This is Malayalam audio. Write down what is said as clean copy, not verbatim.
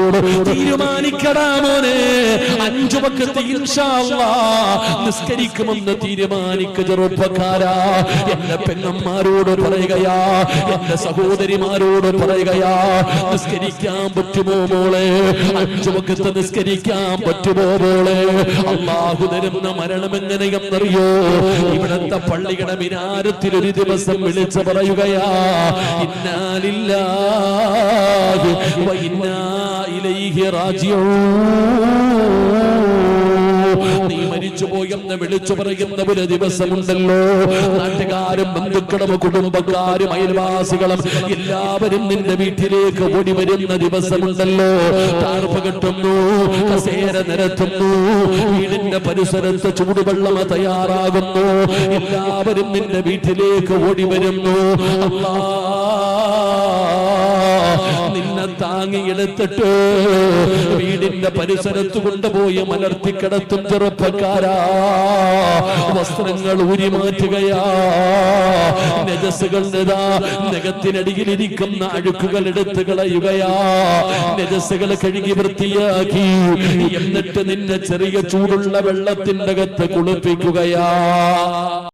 പെങ്ങന്മാരോട് തീരുമാനിക്കടാ മോനെ, 5 വഖത്ത് ഇൻഷാ അല്ലാഹ് നിസ്കരിക്കുമെന്ന് തീരുമാനിക്ക ചെറുപ്പക്കാരാ. എന്റെ പെങ്ങന്മാരോട് പറയുകയാ, എന്റെ സഹോദരിമാരോട് പറയുകയാ, നിസ്കരിക്കാൻ പറ്റുമോ മോളെ? 5 വഖത്ത് നിസ്കരിക്കാൻ പറ്റുമോ മോളെ? അല്ലാഹു തരുന്ന മരണം എങ്ങനെയെന്നറിയോ? ഇവിടത്തെ പള്ളിയുടെ മിനാരത്തിൽ ഒരു ദിവസം വിളിച്ചു പറയുകയാ, ഇന്നാ ലില്ലാഹി വ ഇന്നാ ഇലൈഹി റാജിഊൻ. നീ മരിച്ചുപോയെന്ന് വിളിച്ചു പറയുന്ന ഒരു ദിവസമുണ്ടല്ലോ. നാട്ടുകാരും ബന്ധുക്കളും കുടുംബക്കാരും അയൽവാസികളും എല്ലാവരും നിന്റെ വീട്ടിലേക്ക് ഓടി വരുന്ന ദിവസമുണ്ടല്ലോ. ടാർപ്പ് കെട്ടുന്നു, കസേര നിരത്തുന്നു, വീടിന്റെ പരിസരത്ത് ചൂടുവെള്ളം തയ്യാറാകുന്നു, എല്ലാവരും നിന്റെ വീട്ടിലേക്ക് ഓടി വരുന്നു. നിന്നെ താങ്ങിയെടുത്തിട്ട് വീടിന്റെ പരിസരത്ത് കൊണ്ടുപോയി മലർത്തിക്കിടത്തും ചെറുപ്പക്കാരാ. വസ്ത്രങ്ങൾ ഊരി മാറ്റുകയാ, നജസുകൾ നഖത്തിനടിയിലിരിക്കുന്ന അഴുക്കുകൾ എടുത്തു കളയുകയാ, നജസുകൾ കഴുകി വൃത്തിയാക്കി, എന്നിട്ട് നിന്നെ ചെറിയ ചൂടുള്ള വെള്ളത്തിന്റെ അകത്ത് കുളിപ്പിക്കുകയാ.